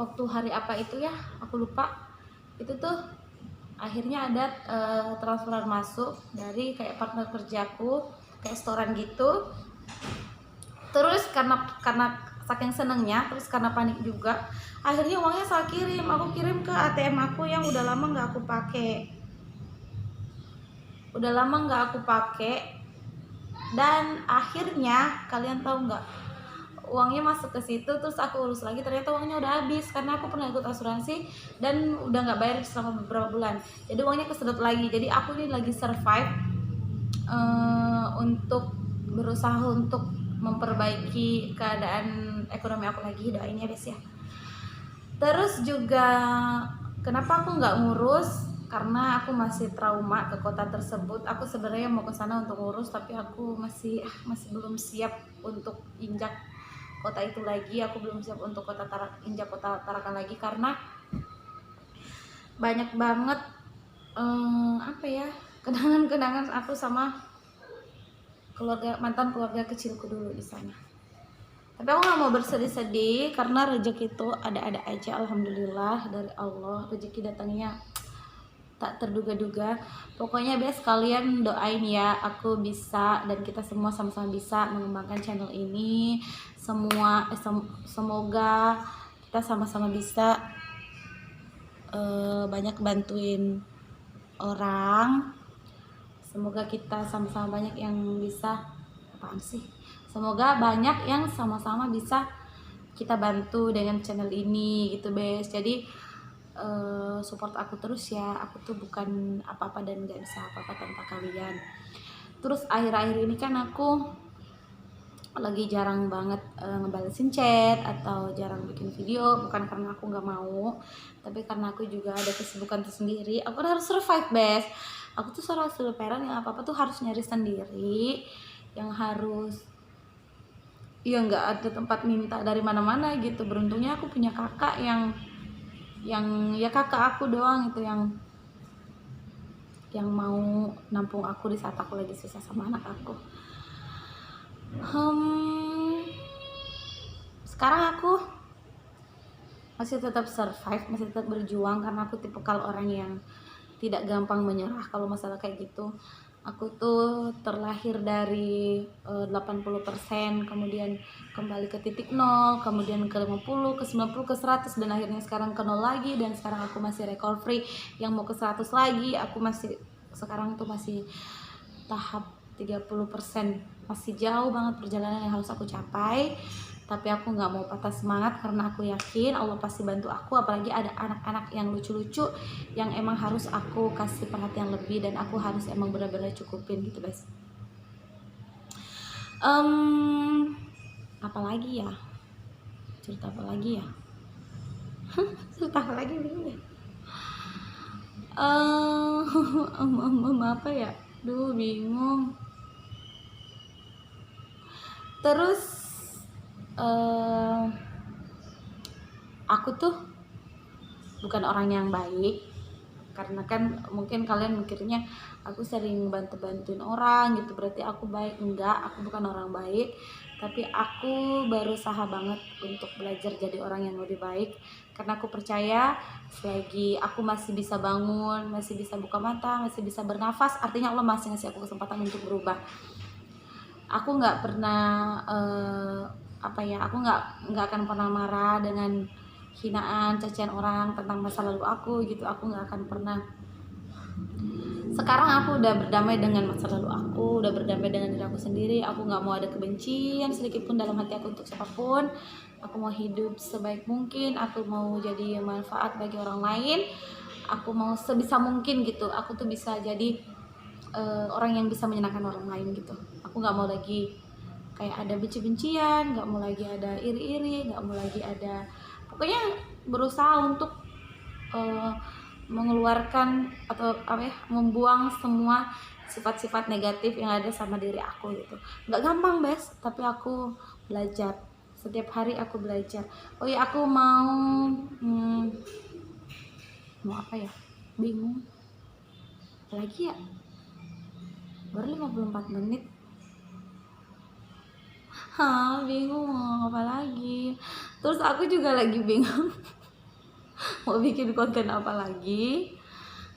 waktu hari apa itu ya, aku lupa, itu tuh akhirnya ada transferan masuk dari kayak partner kerjaku, kayak restoran gitu. Terus karena saking senengnya, terus karena panik juga, akhirnya uangnya saya kirim. Aku kirim ke ATM aku yang udah lama nggak aku pakai. Dan akhirnya kalian tahu nggak, uangnya masuk ke situ, terus aku urus lagi, ternyata uangnya udah habis karena aku pernah ikut asuransi dan udah nggak bayar selama beberapa bulan. Jadi uangnya kesedot lagi. Jadi aku ini lagi survive untuk berusaha untuk memperbaiki keadaan ekonomi aku lagi. Doain ya guys ya. Terus juga kenapa aku nggak ngurus, karena aku masih trauma ke kota tersebut. Aku sebenarnya mau ke sana untuk ngurus, tapi aku masih belum siap untuk injak kota itu lagi. Aku belum siap untuk injak kota Tarakan lagi karena banyak banget kenangan-kenangan aku sama mantan keluarga kecilku dulu di sana. Tapi aku nggak mau bersedih-sedih karena rezeki itu ada-ada aja, alhamdulillah dari Allah. Rezeki datangnya tak terduga-duga. Pokoknya guys, kalian doain ya aku bisa dan kita semua sama-sama bisa mengembangkan channel ini. Semoga kita sama-sama bisa banyak bantuin orang. Semoga kita sama-sama banyak yang bisa Semoga banyak yang sama-sama bisa kita bantu dengan channel ini gitu guys. Jadi support aku terus ya. Aku tuh bukan apa-apa dan gak bisa apa-apa tanpa kalian. Terus akhir-akhir ini kan aku lagi jarang banget ngebalesin chat atau jarang bikin video. Bukan karena aku gak mau, tapi karena aku juga ada kesibukan tersendiri. Aku harus survive guys. Aku tuh seorang single parent yang apa-apa tuh harus nyari sendiri, yang harus nggak ada tempat minta dari mana-mana gitu. Beruntungnya aku punya kakak yang ya kakak aku doang itu yang mau nampung aku di saat aku lagi susah sama anak aku. Sekarang aku masih tetap survive, masih tetap berjuang karena aku tipikal orang yang tidak gampang menyerah kalau masalah kayak gitu. Aku tuh terlahir dari 80%, kemudian kembali ke titik 0, kemudian ke 50, ke 90, ke 100, dan akhirnya sekarang ke 0 lagi, dan sekarang aku masih recovery yang mau ke 100 lagi. Aku sekarang tuh masih tahap 30%, masih jauh banget perjalanan yang harus aku capai. Tapi aku nggak mau patah semangat karena aku yakin Allah pasti bantu aku. Apalagi ada anak-anak yang lucu-lucu yang emang harus aku kasih perhatian lebih, dan aku harus emang benar-benar cukupin gitu guys. Apalagi ya, cerita apa lagi ya? Cerita apa lagi bingung ya. Apa ya? Duh bingung. Terus aku tuh bukan orang yang baik, karena kan mungkin kalian mikirnya aku sering bantuin orang gitu berarti aku baik. Enggak, aku bukan orang baik, tapi aku berusaha banget untuk belajar jadi orang yang lebih baik, karena aku percaya selagi aku masih bisa bangun, masih bisa buka mata, masih bisa bernafas, artinya Allah masih ngasih aku kesempatan untuk berubah. Aku nggak pernah aku nggak akan pernah marah dengan hinaan, cacian orang tentang masa lalu aku gitu. Aku nggak akan pernah. Sekarang aku udah berdamai dengan masa lalu aku, udah berdamai dengan diri aku sendiri. Aku nggak mau ada kebencian sedikit pun dalam hati aku untuk siapapun. Aku mau hidup sebaik mungkin, aku mau jadi manfaat bagi orang lain. Aku mau sebisa mungkin gitu, aku tuh bisa jadi orang yang bisa menyenangkan orang lain gitu. Aku nggak mau lagi kayak ada benci-bencian, nggak mau lagi ada iri-iri, nggak mau lagi ada, pokoknya berusaha untuk mengeluarkan atau membuang semua sifat-sifat negatif yang ada sama diri aku gitu. Nggak gampang guys, tapi aku belajar. Setiap hari aku belajar. Oh ya, aku mau apa ya? Bingung. Apalagi ya? Baru 54 menit. Bingung mau apa lagi. Terus aku juga lagi bingung mau bikin konten apa lagi,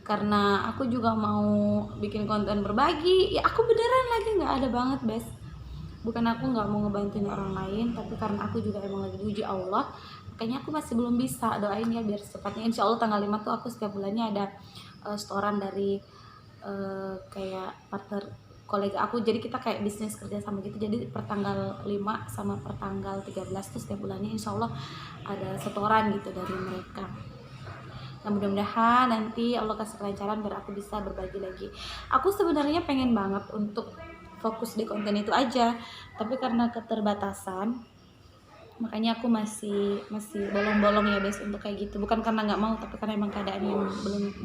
karena aku juga mau bikin konten berbagi. Ya aku beneran lagi nggak ada banget guys, bukan aku nggak mau ngebantuin orang lain, tapi karena aku juga emang lagi diuji Allah, makanya aku masih belum bisa. Doain ya biar secepatnya, insya Allah tanggal 5 tuh aku setiap bulannya ada setoran dari kayak partner kolega aku, jadi kita kayak bisnis kerja sama gitu. Jadi per tanggal 5 sama per tanggal 13 tuh setiap bulannya insya Allah ada setoran gitu dari mereka. Nah mudah-mudahan nanti Allah kasih kelancaran biar aku bisa berbagi lagi. Aku sebenarnya pengen banget untuk fokus di konten itu aja, tapi karena keterbatasan makanya aku masih bolong-bolong ya guys untuk kayak gitu. Bukan karena nggak mau, tapi karena emang keadaan yang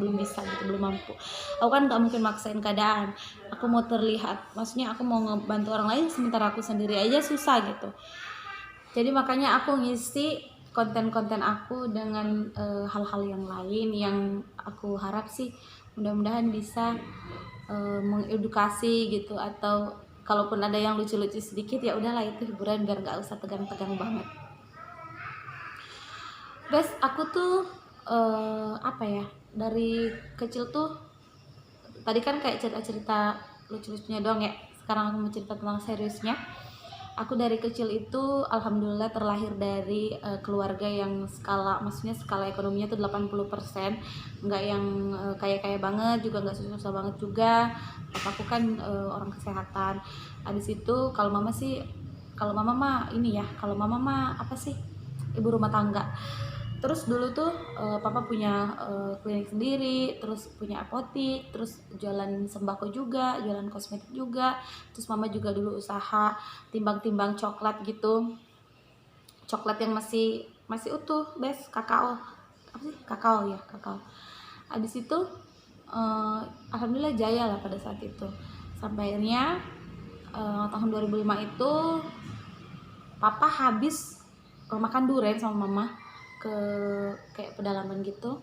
belum bisa gitu, belum mampu. Aku kan nggak mungkin maksain keadaan, aku mau terlihat, maksudnya aku mau ngebantu orang lain sementara aku sendiri aja susah gitu. Jadi makanya aku ngisi konten-konten aku dengan hal-hal yang lain yang aku harap sih mudah-mudahan bisa mengedukasi gitu, atau kalaupun ada yang lucu-lucu sedikit ya udahlah itu hiburan biar nggak usah tegang-tegang banget. Guys, aku tuh apa ya, dari kecil tuh tadi kan kayak cerita-cerita lucu-lucunya doang ya, sekarang aku mau cerita tentang seriusnya. Aku dari kecil itu alhamdulillah terlahir dari keluarga yang maksudnya skala ekonominya tuh 80%, nggak yang kaya-kaya banget juga nggak susah-susah banget juga. Papaku kan orang kesehatan. Habis itu kalau mama mah ini ya, kalau mama mah apa sih, ibu rumah tangga. Terus dulu tuh papa punya klinik sendiri, terus punya apotik, terus jualan sembako juga, jualan kosmetik juga. Terus mama juga dulu usaha timbang-timbang coklat gitu, coklat yang masih utuh, kakao, apa sih, kakao ya, kakao. Abis itu alhamdulillah jaya lah pada saat itu, sampai akhirnya tahun 2005 itu papa habis makan durian sama mama ke kayak pedalaman gitu,